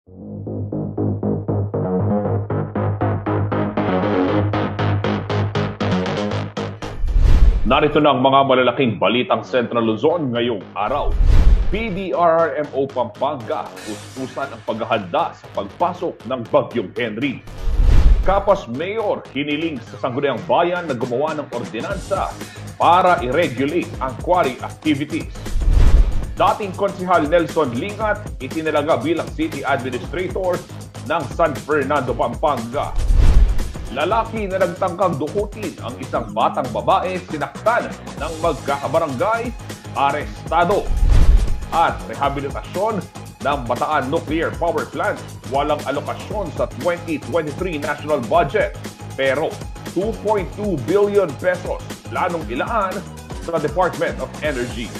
Narito na ang mga malalaking balitang Central Luzon ngayong araw. PDRRMO Pampanga, puspusan ang paghahanda sa pagpasok ng Bagyong Henry. Kapas Mayor hiniling sa Sangguniang Bayan na gumawa ng ordinansa para i-regulate ang quarry activities. Dating Konsehal Nelson Lingat itinalaga bilang City Administrator ng San Fernando, Pampanga. Lalaki na nagtangkang dukutin ang isang batang babae sinaktan ng magkakabarangay, arestado. At rehabilitasyon ng Bataan Nuclear Power Plant, walang alokasyon sa 2023 national budget. Pero 2.2 billion pesos planong ilaan sa Department of Energy.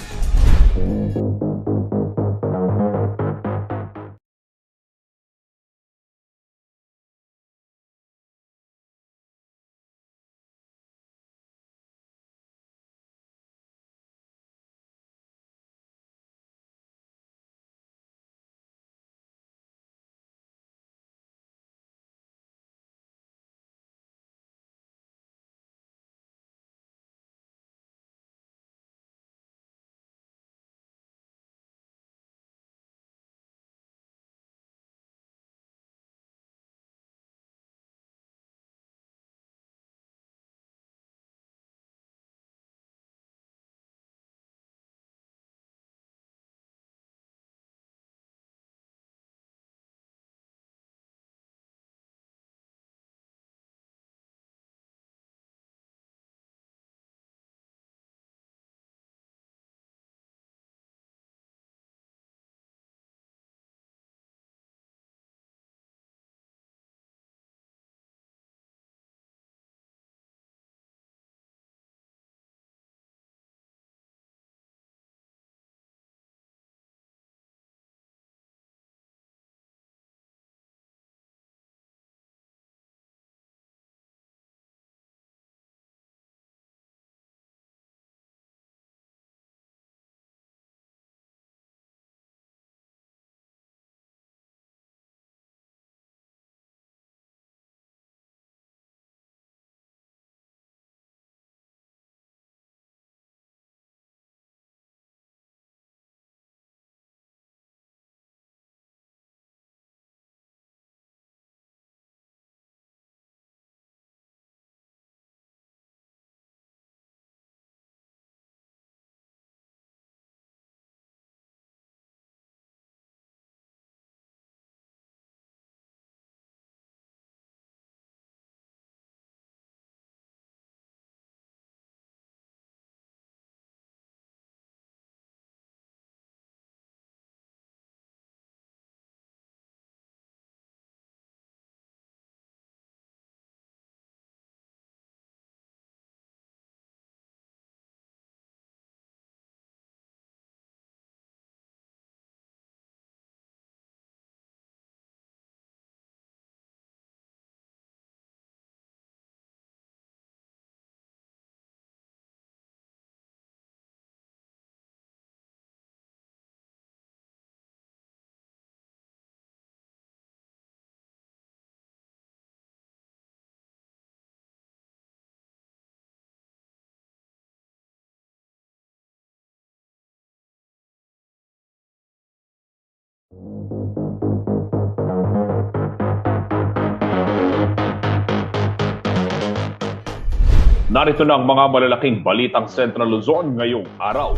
Narito na ang mga malalaking balitang Central Luzon ngayong araw.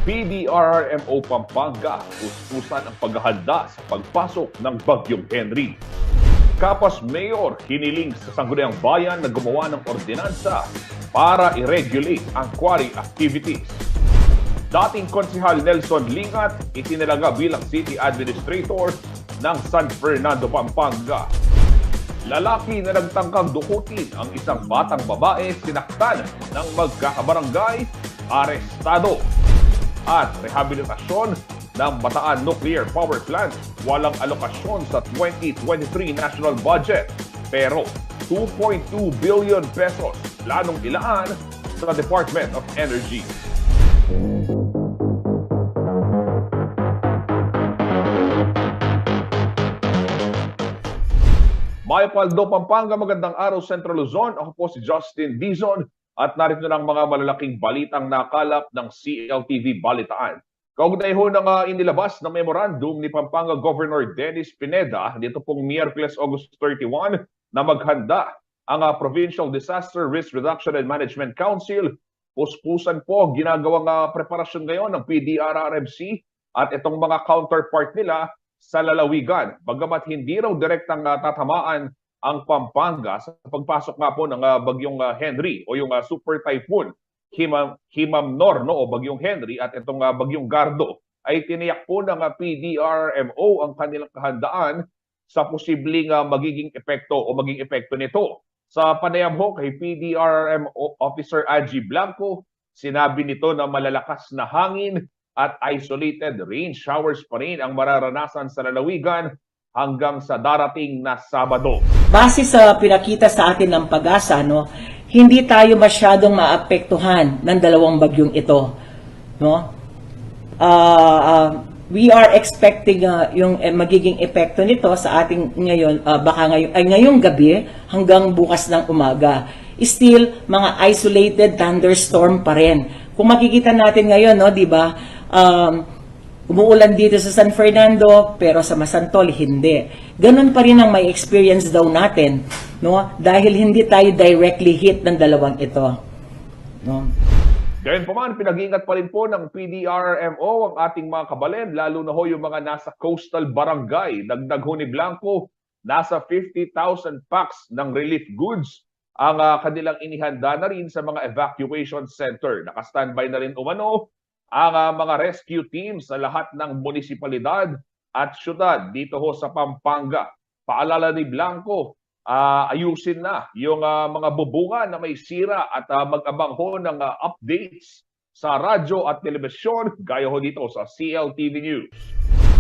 PDRRMO Pampanga, puspusan ang paghahanda sa pagpasok ng Bagyong Henry. Kapas Mayor hiniling sa Sangguniang Bayan na gumawa ng ordinansa para i-regulate ang quarry activities. Dating Konsehal Nelson Lingat itinalaga bilang City Administrator ng San Fernando, Pampanga. Lalaki na nagtangkang dukutin ang isang batang babae sinaktan ng magkakabarangay, arestado. At rehabilitasyon ng Bataan Nuclear Power Plant, walang alokasyon sa 2023 national budget. Pero 2.2 billion pesos planong ilaan sa Department of Energy. Mayapaldo, Pampanga, magandang araw Central Luzon. Ako po si Justin Dizon at narito na ang mga malalaking balitang nakalap ng CLTV Balitaan. Kaugnay ho ng inilabas na memorandum ni Pampanga Governor Dennis Pineda dito pong Miyerkules August 31 na maghanda ang Provincial Disaster Risk Reduction and Management Council. Puspusan po ginagawang preparasyon ngayon ng PDRRMC at itong mga counterpart nila sa lalawigan. Bagamat hindi raw direktang tatamaan ang Pampanga sa pagpasok nga po ng bagyong Henry o yung super typhoon Himamnor no, o bagyong Henry at itong bagyong Gardo, ay tiniyak po ng PDRMO ang kanilang kahandaan sa posibleng magiging epekto nito. Sa panayam ho kay PDRMO Officer Aji Blanco, sinabi nito na malalakas na hangin at isolated rain showers pa rin ang mararanasan sa lalawigan hanggang sa darating na Sabado. Base sa pinakita sa atin ng Pag-asa, no, hindi tayo masyadong maapektuhan ng dalawang bagyong ito. No? We are expecting yung magiging epekto nito sa ating ngayon, ngayong gabi hanggang bukas ng umaga. Still, mga isolated thunderstorm pa rin. Kung makikita natin ngayon, no, di ba, umuulan dito sa San Fernando, pero sa Masantol, hindi. Ganun pa rin ang may experience daw natin, no? Dahil hindi tayo directly hit ng dalawang ito. No? Gayun pa man, pinag-iingat pa rin po ng PDRMO ang ating mga kabalen, lalo na ho yung mga nasa coastal barangay. Dagdag ho ni Blanco, nasa 50,000 packs ng relief goods ang kanilang inihanda na rin sa mga evacuation center. Naka-standby na rin umano ang mga rescue teams sa lahat ng munisipalidad at syudad dito ho sa Pampanga. Paalala ni Blanco, ayusin na yung mga bubungan na may sira at mag-abang ho ng updates sa radyo at telebisyon gaya ho dito sa CLTV News.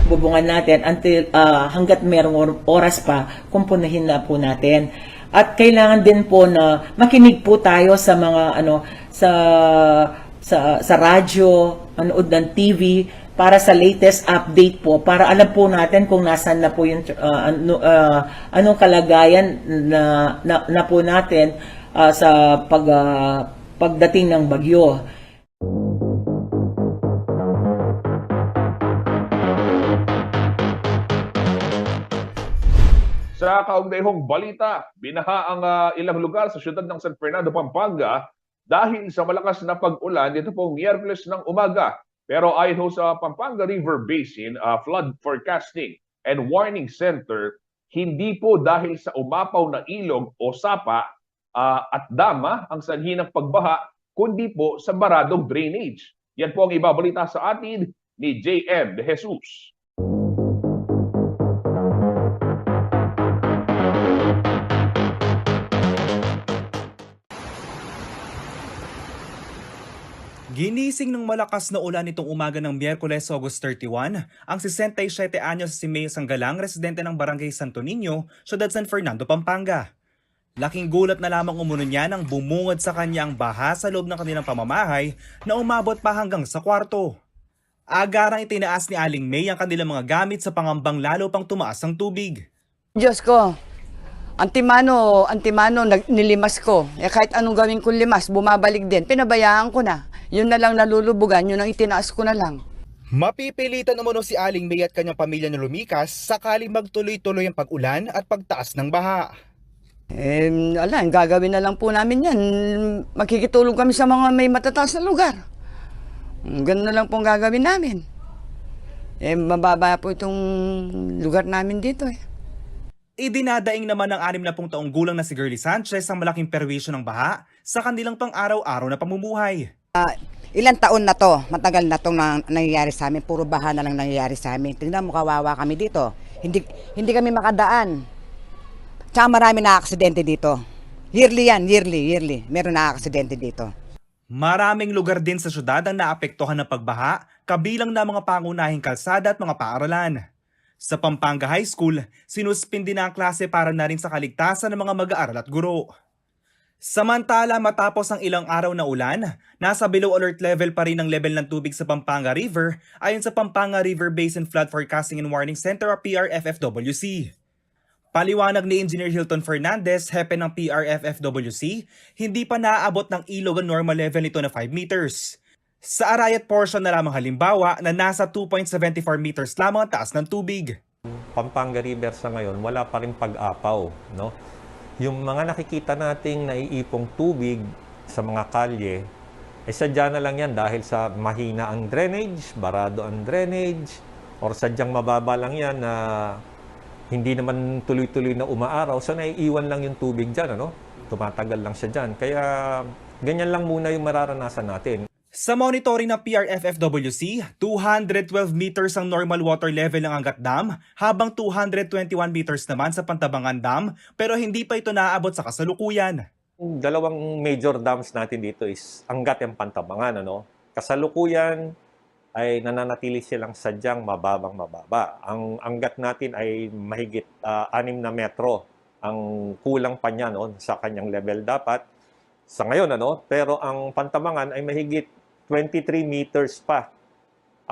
Bubungan natin until hanggat merong oras pa, kumpunahin na po natin. At kailangan din po na makinig po tayo sa mga sa radyo, manood ng TV para sa latest update po, para alam po natin kung nasaan na po yung anong kalagayan na po natin sa pagdating ng bagyo. Sa kaugnayhong balita, binaha ang ilang lugar sa siyudad ng San Fernando, Pampanga dahil sa malakas na pag-ulan dito pong Miyerkules ng umaga. Pero ayon ho sa Pampanga River Basin Flood Forecasting and Warning Center, hindi po dahil sa umapaw na ilog o sapa at dama ang sanhi ng pagbaha, kundi po sa baradong drainage. Yan po ang ibabalita sa atin ni JM De Jesus. Ginising ng malakas na ulan nitong umaga ng Miyerkules, August 31, ang 67 anyos si May Sanggalang, residente ng Barangay Santo Niño, Syudad San Fernando, Pampanga. Laking gulat na lamang umuno niya nang bumungad sa kanya ang baha sa loob ng kanilang pamamahay na umabot pa hanggang sa kwarto. Agarang itinaas ni Aling May ang kanilang mga gamit sa pangambang lalo pang tumaas ang tubig. Diyos ko, antimano, nilimas ko. Kahit anong gawin kong limas, bumabalik din. Pinabayaan ko na. Yun na lang nalulubugan, yun ang itinaas ko na lang. Mapipilitan umano si Aling May at kanyang pamilya na lumikas sakaling magtuloy-tuloy ang pag-ulan at pagtaas ng baha. Gagawin na lang po namin yan. Makikitulong kami sa mga may matataas na lugar. Ganun na lang pong gagawin namin. Mababa po itong lugar namin dito Idinadaing naman ng 60 taong gulang na si Girlie Sanchez ang malaking perwisyo ng baha sa kanilang pang-araw-araw na pamumuhay. Ilang taon na to, matagal na itong nangyayari sa amin, puro baha na lang nangyayari sa amin. Tingnan mo, kawawa kami dito. Hindi kami makadaan. Tsaka marami na-aksidente dito. Yearly yan, yearly. Meron na-aksidente dito. Maraming lugar din sa syudad ang naapektuhan ng pagbaha, kabilang na mga pangunahing kalsada at mga paaralan. Sa Pampanga High School, sinuspindi na ang klase para na rin sa kaligtasan ng mga mag-aaral at guro. Samantala, matapos ang ilang araw na ulan, nasa below alert level pa rin ang level ng tubig sa Pampanga River ayon sa Pampanga River Basin Flood Forecasting and Warning Center o PRFFWC. Paliwanag ni Engineer Hilton Fernandez, hepe ng PRFFWC, hindi pa naaabot ng ilog ang normal level nito na 5 meters. Sa Arayat portion na lamang halimbawa na nasa 2.74 meters lamang ang taas ng tubig. Pampanga River sa ngayon, wala pa rin pag-apaw. No? Yung mga nakikita nating naiipong tubig sa mga kalye, sadya na lang yan dahil sa mahina ang drainage, barado ang drainage, or sadyang mababa lang yan na hindi naman tuloy-tuloy na umaaraw, so naiiwan lang yung tubig dyan, ano? Tumatagal lang siya dyan. Kaya ganyan lang muna yung mararanasan natin. Sa monitoring ng PRFFWC, 212 meters ang normal water level ng Angat Dam, habang 221 meters naman sa Pantabangan Dam, pero hindi pa ito naaabot sa kasalukuyan. Dalawang major dams natin dito is Angat and Pantabangan, ano? Kasalukuyan ay nananatili silang sadyang mababa. Ang Angat natin ay mahigit 6 na metro ang kulang pa niya, no, sa kanyang level dapat sa ngayon, ano, pero ang Pantabangan ay mahigit 23 meters pa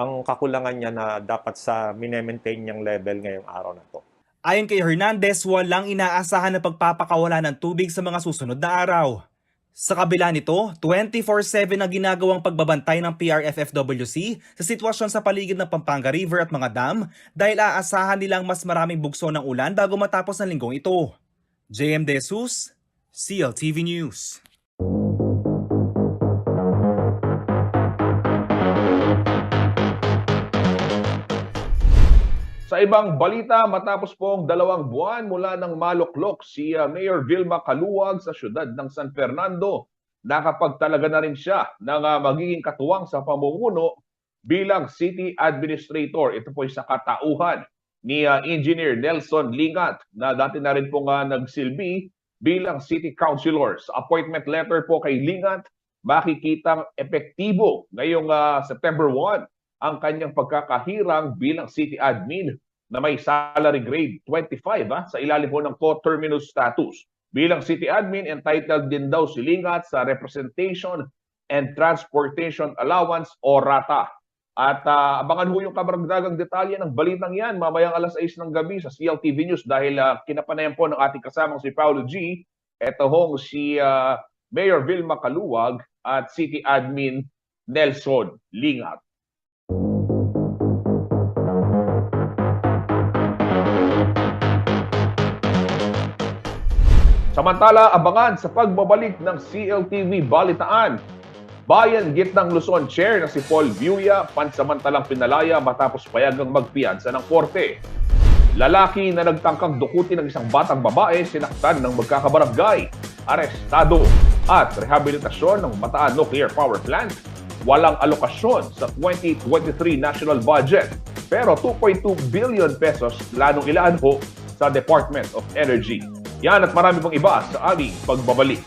ang kakulangan niya na dapat sa minemaintain niyang level ngayong araw na to. Ayon kay Hernandez, walang inaasahan na pagpapakawala ng tubig sa mga susunod na araw. Sa kabila nito, 24/7 ang ginagawang pagbabantay ng PRFFWC sa sitwasyon sa paligid ng Pampanga River at mga dam dahil aasahan nilang mas maraming bugso ng ulan bago matapos ang linggong ito. JM De Jesus, CLTV News. Sa ibang balita, matapos pong 2 buwan mula ng maluklok si Mayor Vilma Caluwag sa siyudad ng San Fernando, nakapagtalaga na rin siya ng magiging katuwang sa pamumuno bilang City Administrator. Ito po ay sa katauhan ni Engineer Nelson Lingat na dati na rin pong nagsilbi bilang City Councilor. Sa appointment letter po kay Lingat, makikitang epektibo ngayong September 1 ang kanyang pagkakahirang bilang City Admin na may salary grade 25 sa ilalim po ng co-terminus status. Bilang City Admin, entitled din daw si Lingat sa Representation and Transportation Allowance o RATA. At abangan ho yung kabaragdagang detalye ng balitang yan mamayang 6:00 ng gabi sa CLTV News dahil kinapanayan po ng ating kasamang si Paulo G. Ito hong si Mayor Vilma Caluwag at City Admin Nelson Lingat. Samantala, abangan sa pagbabalik ng CLTV Balitaan. Bayan Gitnang Luzon Chair na si Paul Viuya, pansamantalang pinalaya matapos payagang magpiyansa ng korte. Lalaki na nagtangkang dukutin ng isang batang babae, sinaktan ng magkakabarangay. Arestado. At rehabilitasyon ng Bataan Nuclear Power Plant. Walang alokasyon sa 2023 national budget. Pero 2.2 billion pesos planong ilaan ho sa Department of Energy. Yan at marami pang iba sa aming pagbabalik.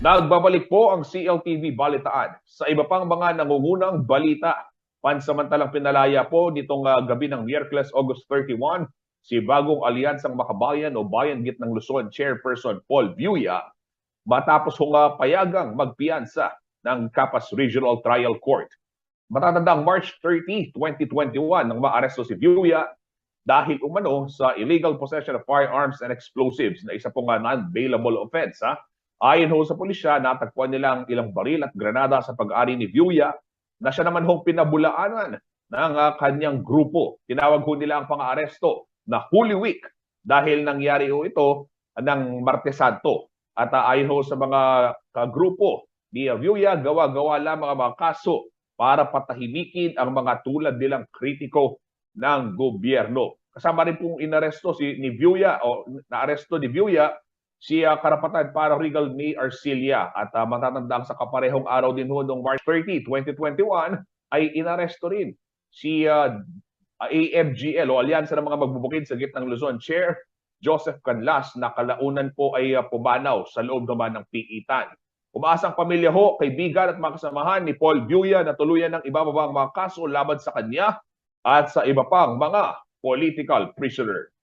Nagbabalik po ang CLTV Balitaan sa iba pang mga nangungunang balita. Pansamantalang pinalaya po nitong gabi ng Miyerkules, August 31, si bagong alyansang Makabayan o Bayan Gitnang Luzon Chairperson Paul Viuya matapos payagang magpiyansa ng Capas Regional Trial Court. Matatandang March 30, 2021 nang maaresto si Viuya dahil umano sa illegal possession of firearms and explosives na isa pong non-bailable offense. Ayon ho sa pulisya, natagpuan nilang ilang baril at granada sa pag-ari ni Viuya na siya naman hong pinabulaanan ng kanyang grupo. Tinawag ho nila ang pang-aaresto na Holy Week dahil nangyari ho ito ng Martes Santo. At ayon ho sa mga grupo ni Viuya, gawa-gawa lang mga kaso para patahimikin ang mga tulad nilang kritiko ng gobyerno. Kasama rin pong inaresto ni Viuya o naaresto ni Viuya si Karapatan Paralegal May Arcilia at matatandang sa kaparehong araw din ho noong March 30, 2021 ay inaresto rin si AFGL o Alyansa ng mga Magbubukid sa Gitnang Luzon Chair Joseph Canlas na kalaunan po ay pumanaw sa loob naman ng piitan. Umaasang pamilya ho, kaibigan at mga kasamahan ni Paul Viuya na tuluyan ng ibababang mga kaso laban sa kanya at sa iba pang mga political prisoner.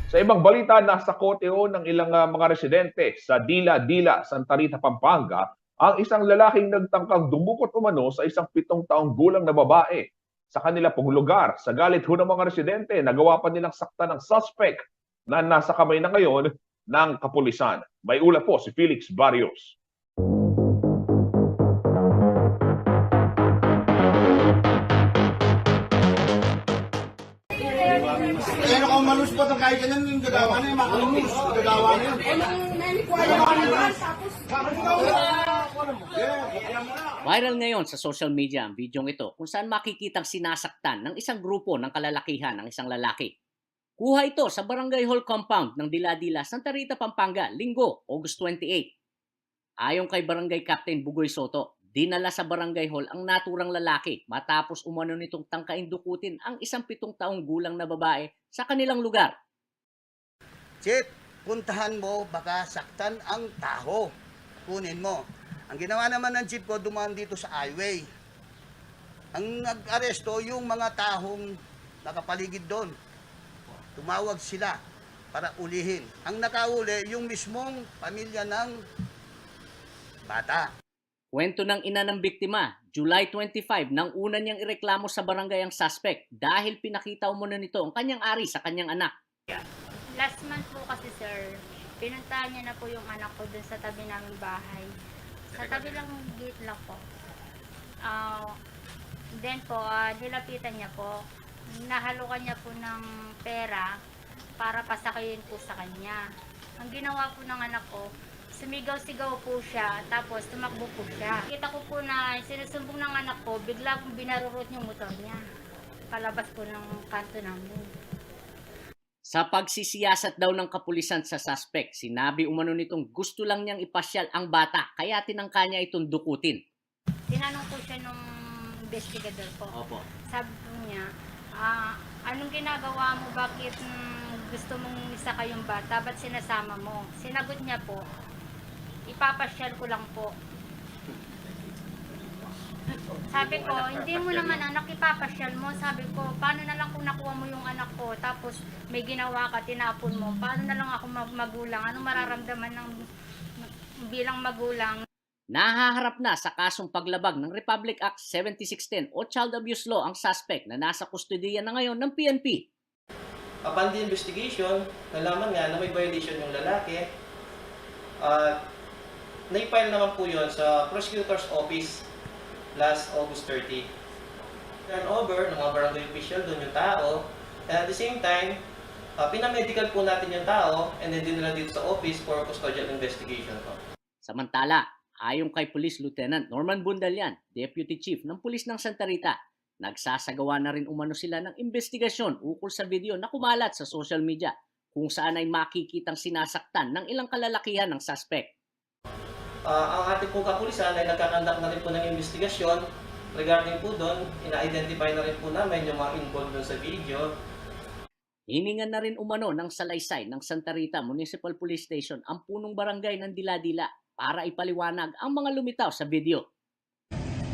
Sa ibang balita, nasa kote ho ng ilang mga residente sa Dila-Dila, Santa Rita, Pampanga, ang isang lalaking nagtangkang dumukot umano sa isang 7 taong gulang na babae. Sa kanila pong lugar, sa galit ho ng mga residente, nagawa pa nilang sakta ng suspect na nasa kamay na ngayon ng kapulisan. May ulat po si Felix Barrios. Kaya kung malus pa itong kahit ganyan yung gagawa na yung makalungis. Gagawa na yun. Viral ngayon sa social media ang videong ito kung saan makikitang sinasaktan ng isang grupo ng kalalakihan ng isang lalaki. Kuha ito sa Barangay Hall Compound ng Dila-Dila, Santa Rita, Pampanga, Linggo, August 28. Ayon kay Barangay Captain Bugoy Soto, dinala sa Barangay Hall ang naturang lalaki matapos umano nitong tangkain dukutin ang isang 7 taong gulang na babae sa kanilang lugar. Chip, puntahan mo, baka saktan ang tao. Kunin mo. Ang ginawa naman ng jeep ko, dumaan dito sa highway. Ang nag-aresto yung mga taong nakapaligid doon. Tumawag sila para ulihin. Ang nakauli, yung mismong pamilya ng bata. Kwento ng ina ng biktima, July 25 nang una niyang ireklamo sa barangay ang suspect dahil pinakita umano nito ang kanyang ari sa kanyang anak. Last month po kasi sir, pinuntahan niya na po yung anak ko dun sa tabi naming bahay. Sa tabi lang gate lang po. Then po, nilapitan niya po. Nahalukan niya po ng pera para pasakayin po sa kanya. Ang ginawa po ng anak ko, sumigaw-sigaw po siya, tapos tumakbo po siya. Kita ko po na sinusumbong ng anak ko, bigla pong binarurot yung motor niya. Palabas po ng kanto namin. Sa pagsisiyasat daw ng kapulisan sa suspect, sinabi umano nitong gusto lang niyang ipasyal ang bata kaya tinangka niya itong dukutin. Tinanong po siya nung investigador po. Opo. Sabi po niya, anong ginagawa mo? Bakit gusto mong isa kayong bata? Ba't sinasama mo? Sinagot niya po, ipapasyal ko lang po. Sabi ko, hindi mo naman anak ipapasyal mo. Sabi ko, paano na lang kung nakuha mo yung anak ko, tapos may ginawa ka, tinapon mo. Paano na lang ako magulang? Anong mararamdaman ng bilang magulang? Nahaharap na sa kasong paglabag ng Republic Act 7610 o Child Abuse Law ang suspect na nasa kustodiya na ngayon ng PNP. Upon the investigation, nalaman nga na may violation yung lalaki. Na-file naman po yun sa prosecutor's office last August 30. Turn over ng mga barangay official doon yung tao. And at the same time, pinamedical po natin yung tao and then dinala dito sa office for custodial investigation po. Samantala, ayon kay Police Lieutenant Norman Bundalian, Deputy Chief ng Pulis ng Santa Rita, nagsasagawa na rin umano sila ng investigasyon ukol sa video na kumalat sa social media kung saan ay makikitang sinasaktan ng ilang kalalakihan ng suspect. Ang ating pong kapulisan ay nagkakandak na rin po ng investigasyon regarding po doon, ina-identify na rin po namin yung mga involved doon sa video. Hiningan na rin umano ng salaysay ng Santa Rita Municipal Police Station ang punong barangay ng Dila-Dila para ipaliwanag ang mga lumitaw sa video.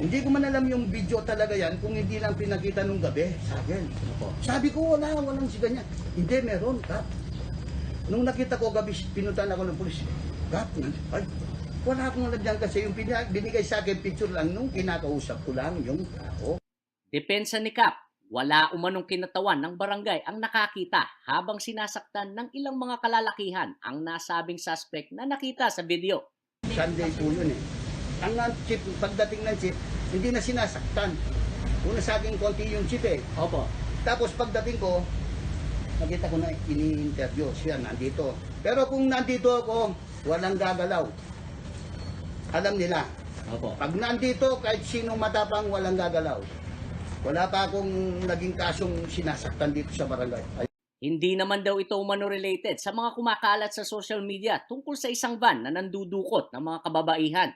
Hindi ko man alam yung video talaga yan kung hindi lang pinakita nung gabi sa akin. Sabi ko, walang si ganyan. Hindi, meron, Kap. Nung nakita ko gabi, pinuntahan ako ng pulis. Kap, ay, wala akong alam dyan kasi yung binigay sa akin picture lang nung kinakausap ko lang yung tao. Depensa ni Kap, wala umanong kinatawan ng barangay ang nakakita habang sinasaktan ng ilang mga kalalakihan ang nasabing suspect na nakita sa video. Sunday po yun eh. Ang chip, pagdating ng chip, hindi na sinasaktan. Una sa akin konti yung chip eh. Opo. Tapos pagdating ko, nakita ko na ini-interview siya nandito. Pero kung nandito ako, walang gagalaw. Alam nila. Opo. Pag nandito, kahit sinong matapang, walang gagalaw. Wala pa akong naging kasong sinasaktan dito sa barangay. Hindi naman daw ito umano related sa mga kumakalat sa social media tungkol sa isang van na nandudukot ng mga kababaihan.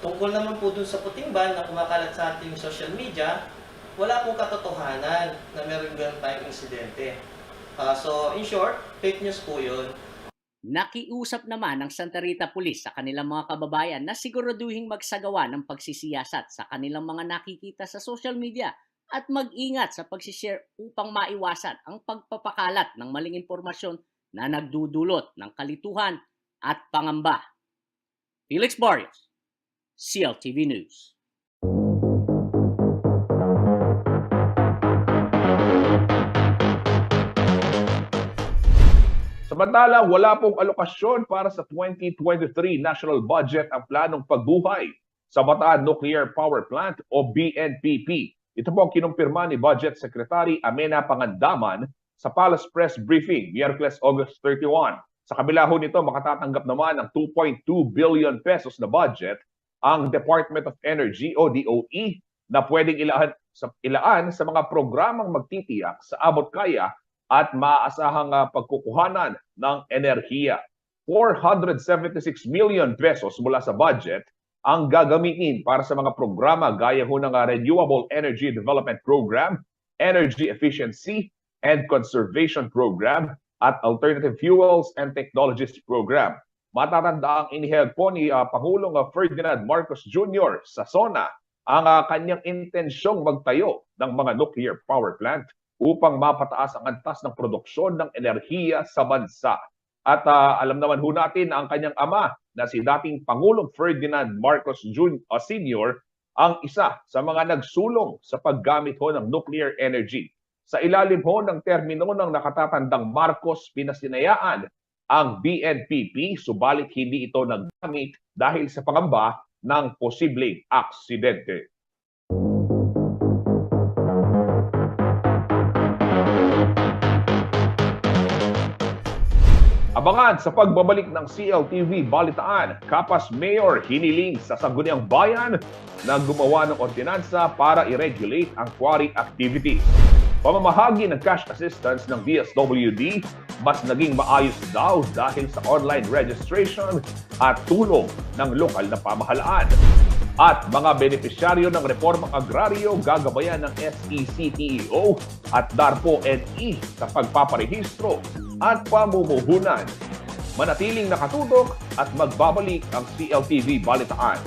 Tungkol naman po dun sa puting ban na kumakalat sa ating social media, wala pong katotohanan na meron ganun tayong insidente. So, in short, fake news po yun. Nakiusap naman ng Santa Rita Police sa kanilang mga kababayan na siguraduhing magsagawa ng pagsisiyasat sa kanilang mga nakikita sa social media at mag-ingat sa pagsishare upang maiwasan ang pagpapakalat ng maling impormasyon na nagdudulot ng kalituhan at pangamba. Felix Barrios, CLTV News. Samantalang wala pong alokasyon para sa 2023 national budget ang planong pagbuhay sa Bataan Nuclear Power Plant o BNPP. Ito po ang kinumpirma ni Budget Secretary Amena Pangandaman sa Palace Press Briefing, Miyerkules August 31. Sa kabila ho nito, makatatanggap naman ng 2.2 billion pesos na budget ang Department of Energy o DOE na pwedeng ilaan sa mga programang magtitiyak sa abot kaya at maaasahang pagkukuhanan ng enerhiya. 476 million pesos mula sa budget ang gagamitin para sa mga programa gaya ho ng Renewable Energy Development Program, Energy Efficiency and Conservation Program at Alternative Fuels and Technologies Program. Matatanda ang inihayag po ni Pangulong Ferdinand Marcos Jr. sa SONA ang kanyang intensyong magtayo ng mga nuclear power plant upang mapataas ang antas ng produksyon ng enerhiya sa bansa. At alam naman ho natin na ang kanyang ama na si dating Pangulong Ferdinand Marcos Sr. ang isa sa mga nagsulong sa paggamit ho ng nuclear energy. Sa ilalim ho ng termino ng nakatatandang Marcos, pinasinayaan ang BNPP, subalit hindi ito naggamit dahil sa pangamba ng posibleng aksidente. Abangan sa pagbabalik ng CLTV Balitaan, Kapas Mayor hiniling sa Sangguniang Bayan na gumawa ng ordinansa para i-regulate ang quarry activities. Pamamahagi ng cash assistance ng DSWD mas naging maayos daw dahil sa online registration at tulong ng lokal na pamahalaan. At mga benepisyaryo ng reformang agraryo gagabayan ng SECTEO at DARPO-NE sa pagpaparehistro at pamumuhunan. Manatiling nakatutok at magbabalik ang CLTV Balitaan.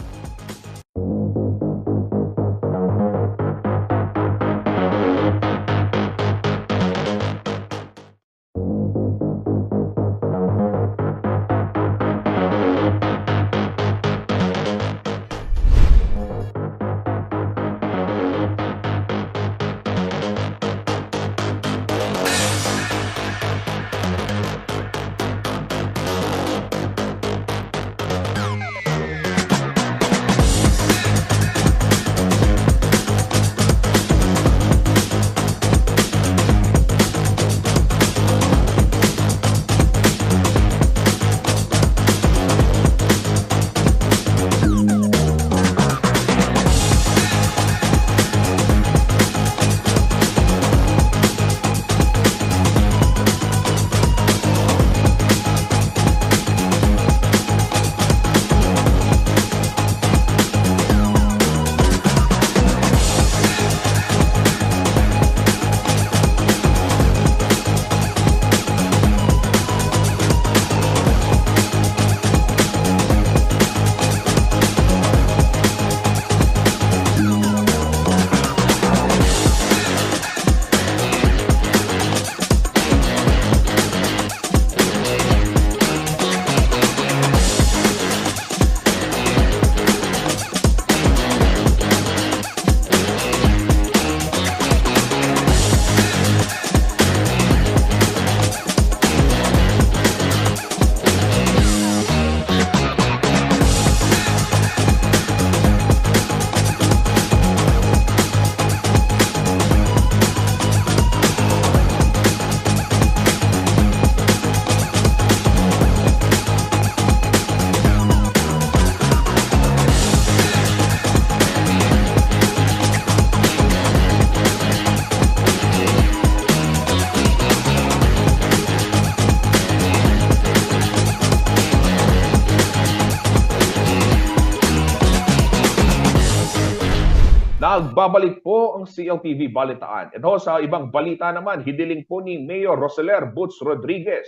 Nagbabalik po ang CLTV Balitaan. Ito sa ibang balita naman, hiniling po ni Mayor Roseler Butz Rodriguez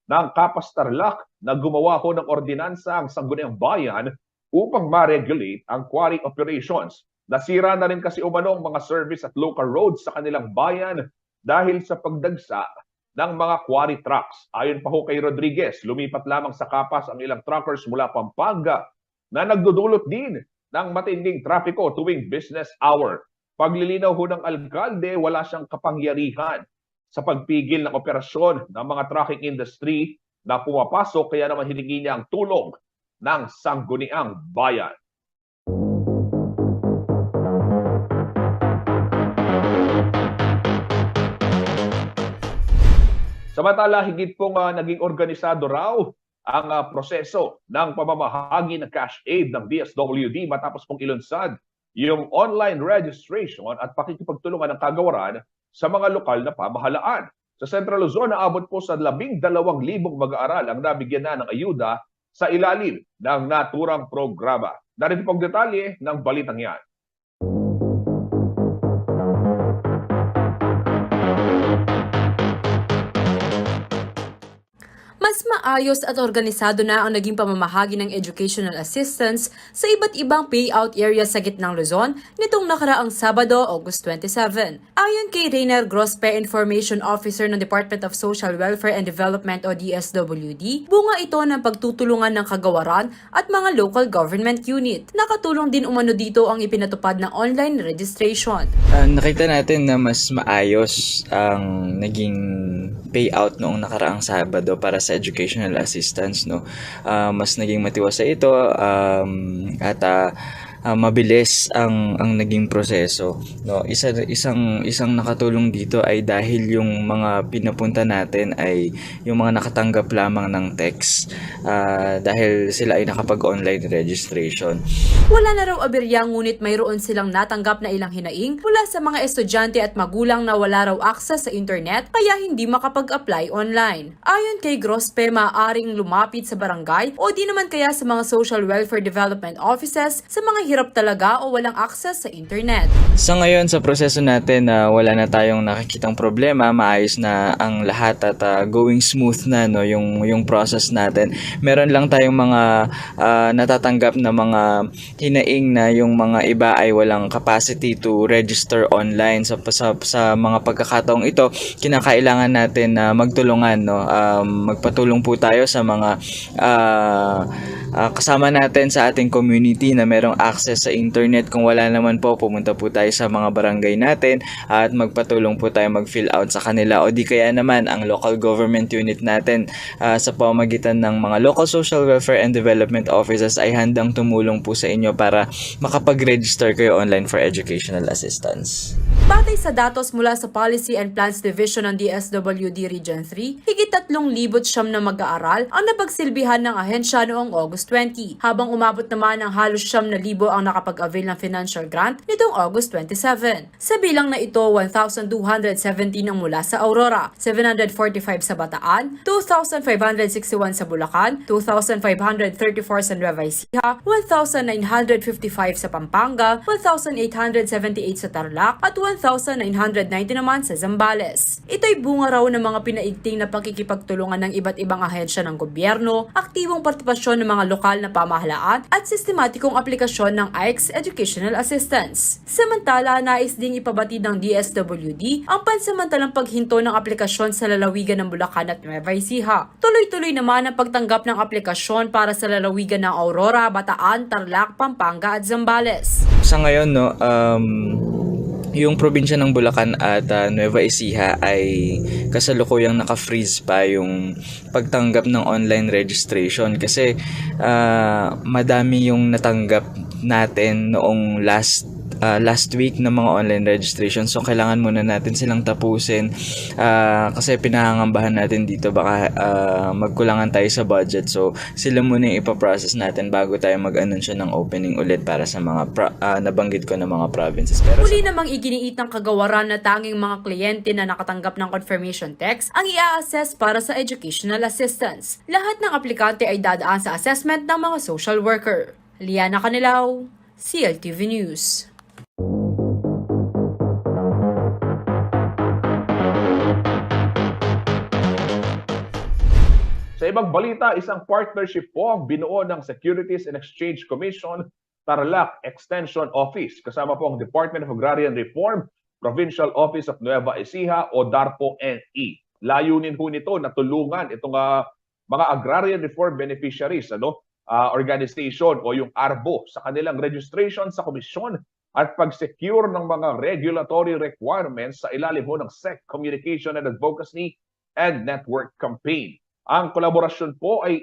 ng Kapas Tarlac na gumawa ho ng ordinansa ang Sangguniang Bayan upang ma-regulate ang quarry operations. Nasira na rin kasi umanong mga service at local roads sa kanilang bayan dahil sa pagdagsa ng mga quarry trucks. Ayon pa ho kay Rodriguez, lumipat lamang sa Kapas ang ilang truckers mula Pampanga na nagdudulot din ng matinding trapiko tuwing business hour. Paglilinaw ho ng alkalde, wala siyang kapangyarihan sa pagpigil ng operasyon ng mga trucking industry na pumapasok, kaya naman hiningi niya ang tulong ng Sangguniang Bayan. Samantala, higit pong naging organisado raw ang proseso ng pamamahagi ng cash aid ng DSWD matapos pong ilunsad yung online registration at pakikipagtulungan ng kagawaran sa mga lokal na pamahalaan. Sa Central Luzon, naabot po sa 12,000 mag-aaral ang nabigyan na ng ayuda sa ilalim ng naturang programa. Narito pong detalye ng balitang yan. Mas maayos at organisado na ang naging pamamahagi ng educational assistance sa iba't ibang payout area sa gitnang Luzon nitong nakaraang Sabado, August 27. Ayon kay Reiner Grospe, Information Officer ng Department of Social Welfare and Development o DSWD, bunga ito ng pagtutulungan ng kagawaran at mga local government unit. Nakatulong din umano dito ang ipinatupad ng online registration. Nakita natin na mas maayos ang naging payout noong nakaraang Sabado para sa educational assistance, no. Mas naging matiwasay ito at mabilis ang naging proseso, no. Isang nakatulong dito ay dahil yung mga pinapunta natin ay yung mga nakatanggap lamang ng text dahil sila ay nakapag-online registration. Wala na raw aberya, ngunit mayroon silang natanggap na ilang hinaing mula sa mga estudyante at magulang na wala raw access sa internet kaya hindi makapag-apply online. Ayon kay Grospe, maaaring lumapit sa barangay o di naman kaya sa mga social welfare development offices sa mga hirap talaga o walang access sa internet. Sa ngayon, sa proseso natin, wala na tayong nakikitang problema, maayos na ang lahat at going smooth na, no, yung process natin. Meron lang tayong mga natatanggap na mga hinaing na yung mga iba ay walang capacity to register online. Sa mga pagkakataong ito, kinakailangan natin na magtulungan, no. Magpatulong po tayo sa mga kasama natin sa ating community na merong access sa internet. Kung wala naman po, pumunta po tayo sa mga barangay natin at magpatulong po tayo mag-fill out sa kanila, o di kaya naman ang local government unit natin sa pamamagitan ng mga local social welfare and development offices ay handang tumulong po sa inyo para makapag-register kayo online for educational assistance. Batay sa datos mula sa Policy and Plans Division ng DSWD Region 3, higit 3,000 na mag-aaral ang napagsilbihan ng ahensya noong August 20, habang umabot naman ng halos 9,000 ang nakapag-avail ng financial grant nitong August 27. Sa bilang na ito, 1,217 ang mula sa Aurora, 745 sa Bataan, 2,561 sa Bulacan, 2,534 sa Nueva Ecija, 1,955 sa Pampanga, 1,878 sa Tarlac, at 1,990 naman sa Zambales. Ito'y bunga raw ng mga pinaigting na pakikipagtulungan ng iba't ibang ahensya ng gobyerno, aktibong partipasyon ng mga lokal na pamahalaan at sistematikong aplikasyon ng AICS Educational Assistance. Samantala, nais ding ipabatid ng DSWD ang pansamantalang paghinto ng aplikasyon sa lalawigan ng Bulacan at Nueva Ecija. Tuloy-tuloy naman ang pagtanggap ng aplikasyon para sa lalawigan ng Aurora, Bataan, Tarlac, Pampanga at Zambales. Sa ngayon, no, yung probinsya ng Bulacan at Nueva Ecija ay kasalukuyang naka-freeze pa yung pagtanggap ng online registration kasi madami yung natanggap natin noong last week ng mga online registration, so kailangan muna natin silang tapusin kasi pinahangambahan natin dito baka magkulangan tayo sa budget, so sila muna yung ipaprocess natin bago tayo mag-anunsyo ng opening ulit para sa mga nabanggit ko na mga provinces. Pero muli namang iginiit ng kagawaran na tanging mga kliyente na nakatanggap ng confirmation text ang i-assess para sa educational assistance. Lahat ng aplikante ay dadaan sa assessment ng mga social worker. Liana Canilao, CLTV News. Sa ibang balita, isang partnership po ang binuo ng Securities and Exchange Commission Tarlac Extension Office kasama po ang Department of Agrarian Reform, Provincial Office of Nueva Ecija o DARPO-NE. Layunin po nito na tulungan itong mga agrarian reform beneficiaries, organization o yung ARBO sa kanilang registration sa komisyon at pag-secure ng mga regulatory requirements sa ilalim ho ng SEC Communication and Advocacy and Network Campaign. Ang kolaborasyon po ay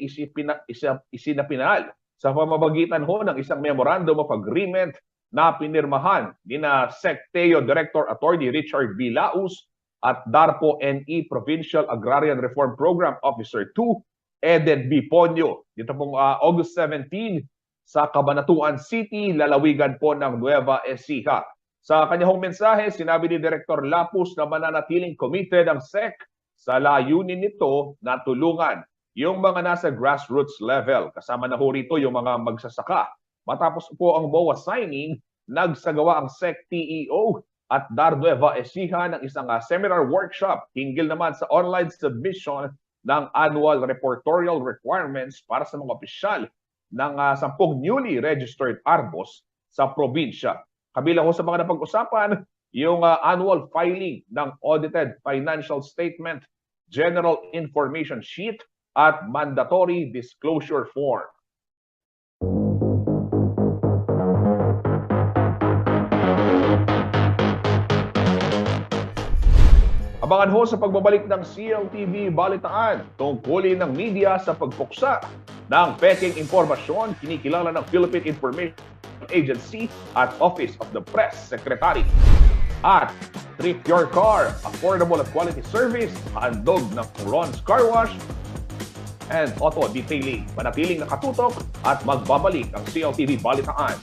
isinapinal sa pamamagitan ho ng isang Memorandum of Agreement na pinirmahan ni na SecTeo Director Attorney Richard V. Laus at DARPO-NE Provincial Agrarian Reform Program Officer 2 Eden B. Ponyo. Dito pong August 17 sa Cabanatuan City, lalawigan po ng Nueva Ecija. Sa kanyang mensahe, sinabi ni Director Lapus na mananatiling committed ang SEC sa layunin nito na tulungan yung mga nasa grassroots level. Kasama na ho rito yung mga magsasaka. Matapos po ang MOA signing, nagsagawa ang SEC-TEO at DAR Nueva Ecija ng isang seminar workshop hinggil naman sa online submission ng annual reportorial requirements para sa mga opisyal ng 10 newly registered ARBOs sa probinsya. Kabilang ho sa mga napag-usapan, yung annual filing ng audited financial statement, general information sheet, at mandatory disclosure form. Abangan ho sa pagbabalik ng CLTV Balitaan tungkulin ng media sa pagpuksa ng peking impormasyon kinikilala ng Philippine Information Agency at Office of the Press Secretary. At Treat Your Car, affordable at quality service, handog ng Ron's Car Wash, and auto detailing. Manatiling nakatutok at magbabalik ang CLTV Balitaan.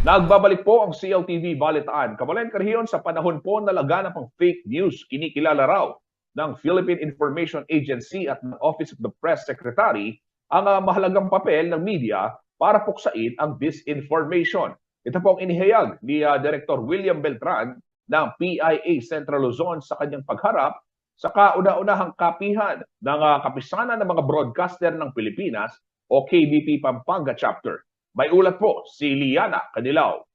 Nagbabalik po ang CLTV Balitaan. Kabalayan Karhiyon, sa panahon po na laganap ang fake news, kinikilala raw ng Philippine Information Agency at ng Office of the Press Secretary ang mahalagang papel ng media para puksain ang disinformation. Ito po ang inihayag ni Director William Beltran ng PIA Central Luzon sa kanyang pagharap sa kauna-unahang kapihan ng Kapisanan ng mga Broadcaster ng Pilipinas o KBP Pampanga Chapter. May ulat po si Liana Canilaw.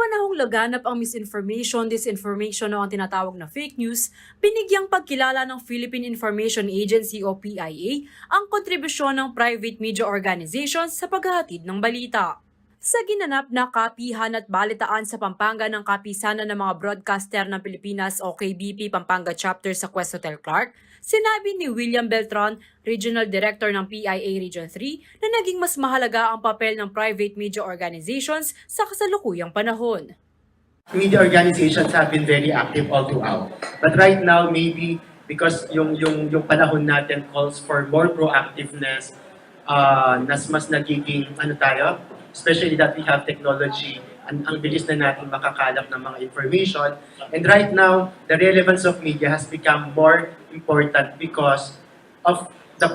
panahong laganap ang misinformation, disinformation o ang tinatawag na fake news, binigyang pagkilala ng Philippine Information Agency o PIA ang kontribusyon ng private media organizations sa paghahatid ng balita. Sa ginanap na kapihan at balitaan sa Pampanga ng Kapisanan ng mga Broadcaster ng Pilipinas o KBP Pampanga Chapter sa Quest Hotel Clark, sinabi ni William Beltran, Regional Director ng PIA Region 3, na naging mas mahalaga ang papel ng private media organizations sa kasalukuyang panahon. Media organizations have been very active all throughout. But right now, maybe because yung panahon natin calls for more proactiveness, mas nagiging especially that we have technology, ang bilis na natin makakalap ng mga information. And right now, the relevance of media has become more important because of the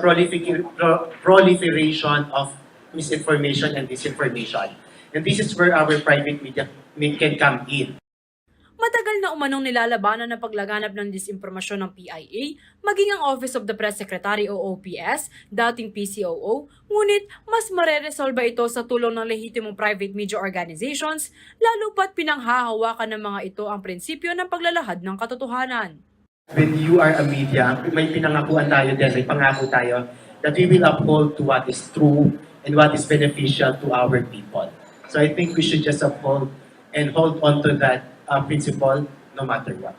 proliferation of misinformation and disinformation. And this is where our private media can come in. Matagal na umanong nilalabanan ng paglaganap ng disinformasyon ng PIA, maging ang Office of the Press Secretary o OPS, dating PCOO, ngunit mas mareresolba ito sa tulong ng lehitimong private media organizations, lalo pat pinanghahawakan ng mga ito ang prinsipyo ng paglalahad ng katotohanan. When you are a media, may pinangakuan tayo din, may pangako tayo that we will uphold to what is true and what is beneficial to our people. So I think we should just uphold and hold on to that principle no matter what.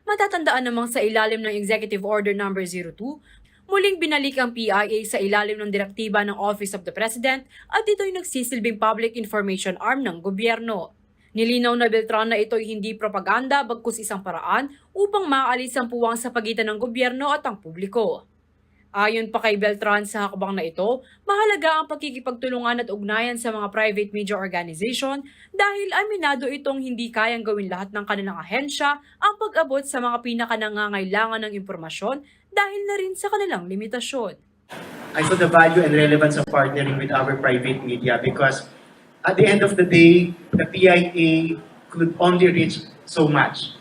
Matatandaan namang sa ilalim ng Executive Order No. 02, muling binalik ang PIA sa ilalim ng direktiba ng Office of the President at ito'y nagsisilbing public information arm ng gobyerno. Nilinaw na Beltran na ito'y hindi propaganda bagkus isang paraan upang maalis ang puwang sa pagitan ng gobyerno at ang publiko. Ayon pa kay Beltran sa hakbang na ito, mahalaga ang pagkikipagtulungan at ugnayan sa mga private media organization dahil aminado itong hindi kayang gawin lahat ng kanilang ahensya ang pag-abot sa mga pinakanangangailangan ng impormasyon dahil na rin sa kanilang limitasyon. I saw the value and relevance of partnering with our private media because at the end of the day, the PIA could only reach so much.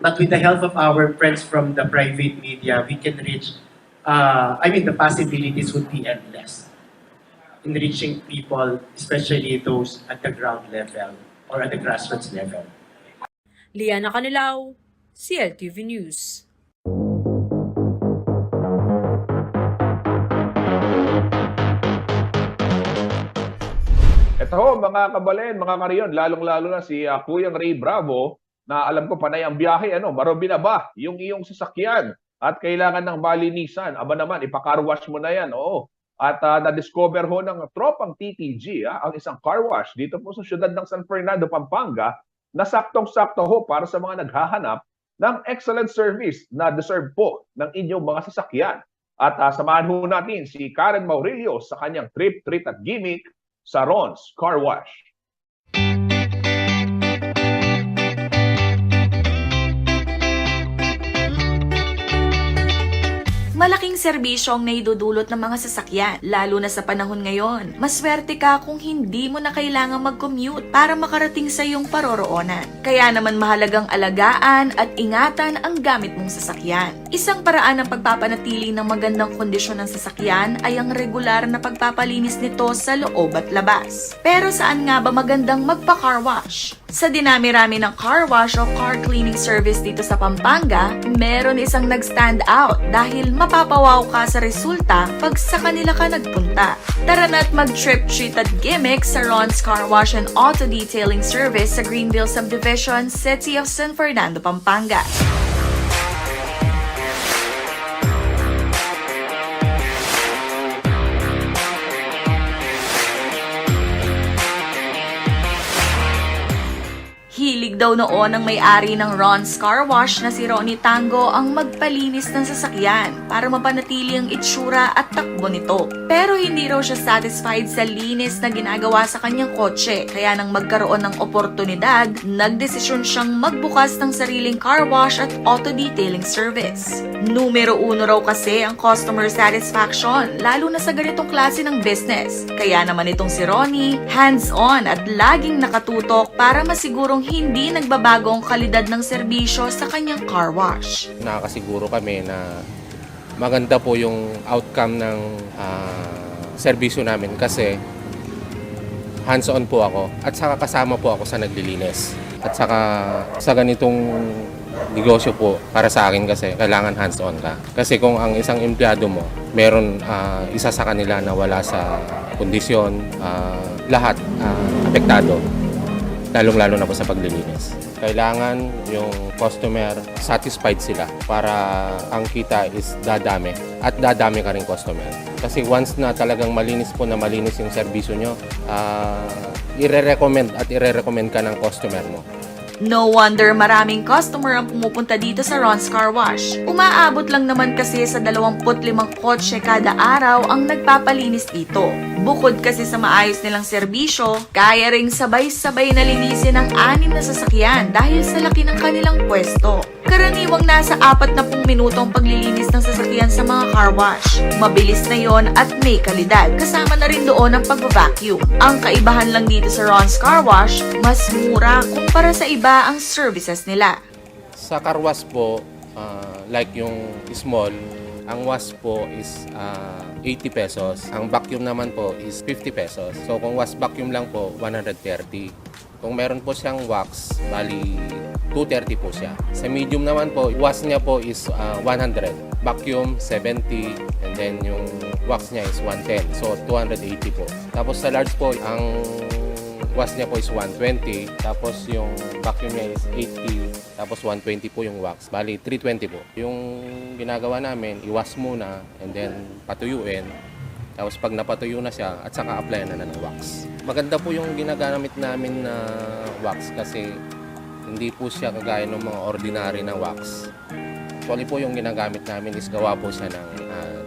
But with the help of our friends from the private media, we can reach, the possibilities would be endless in reaching people, especially those at the ground level or at the grassroots level. Liana Canilao, CLTV News. Ito ho, mga kabalen, mga kariyon, lalong-lalo na si Kuyang Ray Bravo, na alam ko panay ang biyahe, marobina ba yung iyong sasakyan at kailangan ng malinisan, aba naman, ipa-car wash mo na yan, oo. At na-discover ho ng tropang TTG, ang isang car wash dito po sa siyudad ng San Fernando, Pampanga, na saktong-sakto ho para sa mga naghahanap ng excellent service na deserve po ng inyong mga sasakyan. At samahan ho natin si Karen Maurilio sa kanyang trip, treat at gimmick sa Ron's Car Wash. Malaking serbisyo ang naidudulot ng mga sasakyan, lalo na sa panahon ngayon. Maswerte ka kung hindi mo na kailangang mag-commute para makarating sa iyong paroroonan. Kaya naman mahalagang alagaan at ingatan ang gamit mong sasakyan. Isang paraan ng pagpapanatili ng magandang kondisyon ng sasakyan ay ang regular na pagpapalinis nito sa loob at labas. Pero saan nga ba magandang magpa-car wash? Sa dinami-rami ng car wash o car cleaning service dito sa Pampanga, meron isang nag-stand out dahil mapapawaw ka sa resulta pag sa kanila ka nagpunta. Tara na't mag-trip, treat at gimmick sa Ron's Car Wash and Auto Detailing Service sa Greenville Subdivision, City of San Fernando, Pampanga. Hilig daw noon ng may-ari ng Ron's Car Wash na si Ronnie Tango ang magpalinis ng sasakyan para mapanatili ang itsura at takbo nito. Pero hindi raw siya satisfied sa linis na ginagawa sa kanyang kotse, kaya nang magkaroon ng oportunidad, nagdesisyon siyang magbukas ng sariling car wash at auto detailing service. Numero 1 raw kasi ang customer satisfaction, lalo na sa ganitong klase ng business. Kaya naman itong si Ronnie, hands-on at laging nakatutok para masigurong hindi nagbabago ang kalidad ng serbisyo sa kanyang car wash. Nakakasiguro kami na maganda po yung outcome ng serbisyo namin kasi hands-on po ako at saka kasama po ako sa naglilinis. At saka sa ganitong negosyo po, para sa akin kasi kailangan hands-on ka. Kasi kung ang isang empleyado mo, meron isa sa kanila na wala sa kondisyon, lahat apektado, lalong-lalo na po sa paglilinis. Kailangan yung customer satisfied sila para ang kita is dadami at dadami ka rin customer. Kasi once na talagang malinis yung serbisyo nyo, ire-recommend ka ng customer mo. No wonder maraming customer ang pumupunta dito sa Ron's Car Wash. Umaabot lang naman kasi sa 25 kotse kada araw ang nagpapalinis dito. Bukod kasi sa maayos nilang serbisyo, kaya ring sabay-sabay na linisin ang 6 na sasakyan dahil sa laki ng kanilang pwesto. Karaniwang nasa 40 minutong paglilinis ng sasakyan sa mga car wash. Mabilis na yon at may kalidad. Kasama na rin doon ang pag-vacuum. Ang kaibahan lang dito sa Ron's Car Wash, mas mura kumpara sa iba ang services nila. Sa car wash po, like yung small, ang wash po is 80 pesos. Ang vacuum naman po is 50 pesos. So kung wash vacuum lang po, 130. Kung meron po siyang wax, bali 230 po siya. Sa medium naman po, wash niya po is 100. Vacuum, 70. And then yung wax niya is 110. So 280 po. Tapos sa large po, ang wax niya po is 120. Tapos yung vacuum niya is 80. Tapos 120 po yung wax. Bali 320 po. Yung ginagawa namin, i-wash muna and then patuyuin. Tapos pag napatuyo na siya, at saka apply na ng wax. Maganda po yung ginagamit namin na wax kasi hindi po siya kagaya ng mga ordinary na wax. Actually po yung ginagamit namin is gawa po siya ng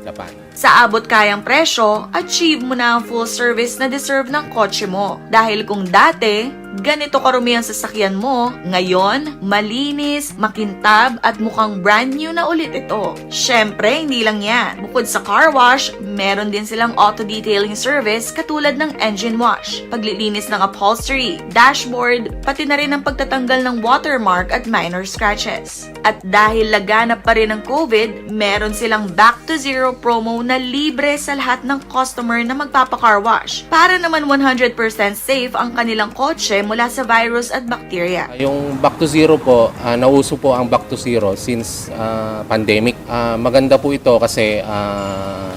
Japan. Sa abot kayang presyo, achieve mo na ang full service na deserve ng kotse mo. Dahil kung dati, ganito karumi ang sasakyan mo, ngayon, malinis, makintab at mukhang brand new na ulit ito. Syempre, hindi lang yan. Bukod sa car wash, meron din silang auto detailing service katulad ng engine wash, paglilinis ng upholstery, dashboard, pati na rin ang pagtatanggal ng watermark at minor scratches. At dahil laganap pa rin ng COVID, meron silang Back to Zero promo na libre sa lahat ng customer na magpapa-car wash para naman 100% safe ang kanilang kotse mula sa virus at bacteria. Yung Back to Zero po, nauso po ang Back to Zero since pandemic. Maganda po ito kasi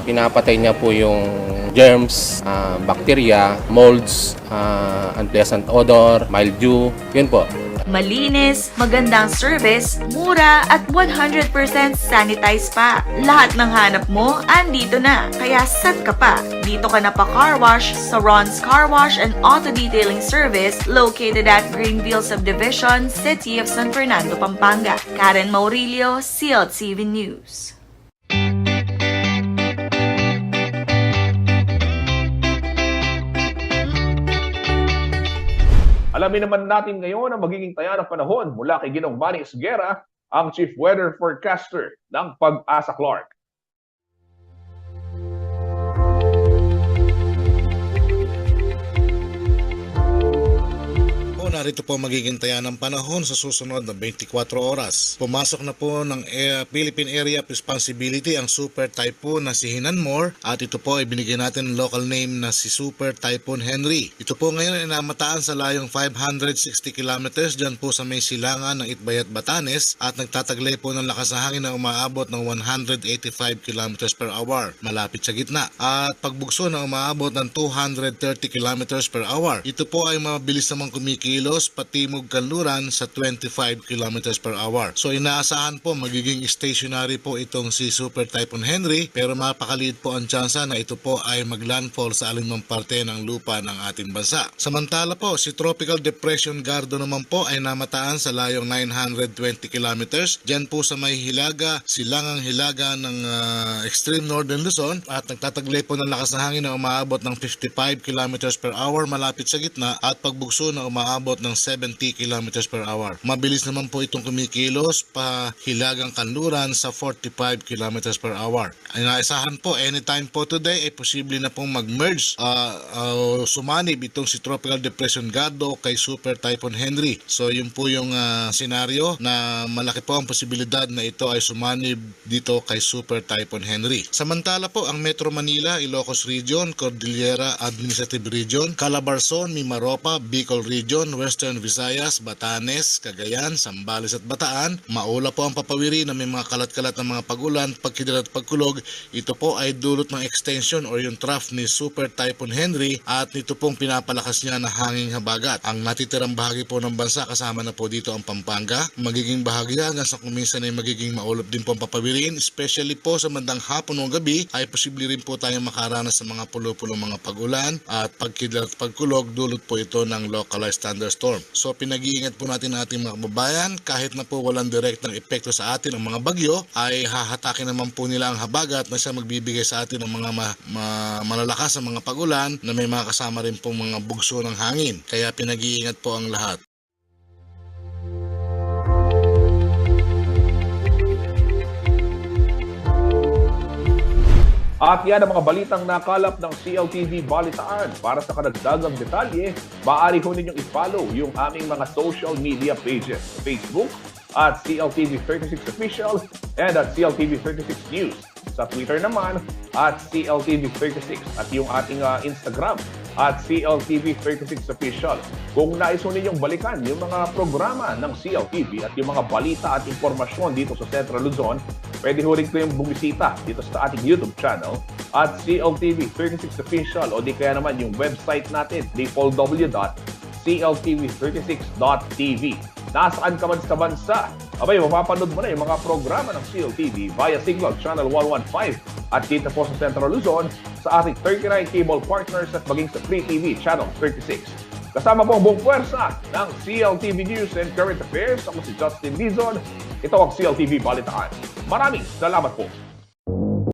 pinapatay niya po yung germs, bacteria, molds, unpleasant odor, mildew, yun po. Malinis, magandang service, mura at 100% sanitize pa. Lahat ng hanap mo, andito na. Kaya set ka pa. Dito ka na pa car wash sa Ron's Car Wash and Auto Detailing Service located at Greenville Subdivision, City of San Fernando, Pampanga. Karen Maurilio, CLTV News. Alamin naman natin ngayon ang magiging taya ng panahon mula kay Ginong Manny Esguera, ang Chief Weather Forecaster ng Pag-asa Clark. Narito po magiging taya ng panahon sa susunod na 24 oras. Pumasok na po ng Philippine Area of Responsibility ang Super Typhoon na si Hinanmore at ito po ay binigyan natin ng local name na si Super Typhoon Henry. Ito po ngayon ay namataan sa layong 560 kilometers dyan po sa may silangan ng Itbay at Batanes at nagtataglay po ng lakas na hangin na umaabot ng 185 kilometers per hour malapit sa gitna at pagbugso na umaabot ng 230 kilometers per hour. Ito po ay mabilis namang kumikilos patimog kanluran sa 25 km per hour. So inaasahan po magiging stationary po itong si Super Typhoon Henry pero mapakaliit po ang tsansa na ito po ay maglandfall sa alinmang parte ng lupa ng ating bansa. Samantala po si Tropical Depression Gardo naman po ay namataan sa layong 920 km dyan po sa may hilaga, silangang hilaga ng extreme northern Luzon at nagtataglay po ng lakas na hangin na umaabot ng 55 km per hour malapit sa gitna at pagbugso na umaabot umaabot ng 70 km per hour. Mabilis naman po itong kumikilos pa Hilagang Kanluran sa 45 km per hour. Inaasahan po anytime po today ay posible na pong mag-merge sumanib itong si Tropical Depression Gado kay Super Typhoon Henry. So yun po yung senaryo na malaki po ang posibilidad na ito ay sumanib dito kay Super Typhoon Henry. Samantala po ang Metro Manila, Ilocos Region, Cordillera Administrative Region, Calabarzon, Mimaropa, Bicol Region, Western Visayas, Batanes, Cagayan, Zambales at Bataan, maula po ang papawiri na may mga kalat-kalat na mga pagulan, pagkidlat at pagkulog. Ito po ay dulot ng extension o yung trough ni Super Typhoon Henry at nito pong pinapalakas niya na hanging habagat. Ang natitirang bahagi po ng bansa kasama na po dito ang Pampanga, magiging bahagi hanggang sa kuminsan ay magiging maulap din po ang papawirin, especially po sa bandang hapon o gabi ay posible rin po tayong makaranas sa mga pulo-pulong mga pagulan at pagkidlat at pagkulog, dulot po ito ng localized thunderstorm. So pinag-iingat po natin ang ating mga kababayan, kahit na po walang direktang epekto sa atin ang mga bagyo, ay hahatakin naman po nila ang habagat na siya magbibigay sa atin ng mga malalakas na mga pagulan na may mga kasama rin pong mga bugso ng hangin. Kaya pinag-iingat po ang lahat. At yan ang mga balitang nakalap ng CLTV Balitaan. Para sa karagdagang detalye, maaari ho ninyong i-follow yung aming mga social media pages sa Facebook at CLTV36 Official and at CLTV36 News. Sa Twitter naman at CLTV36 at yung ating Instagram at CLTV36 Official. Kung nais ho ninyong balikan yung mga programa ng CLTV at yung mga balita at informasyon dito sa Central Luzon, pwede ho rin kayong bumisita dito sa ating YouTube channel at CLTV36 Official o di kaya naman yung website natin www.cltv36.tv. Nasaan ka man sa bansa, abay, mapapanood mo na yung mga programa ng CLTV via Signal Channel 115 at dito po sa Central Luzon sa ating 39 cable partners at maging sa Free TV Channel 36. Kasama po ang buong puwersa ng CLTV News and Current Affairs. Ako si Justin Dizon. Ito ang CLTV Balitaan. Maraming salamat po.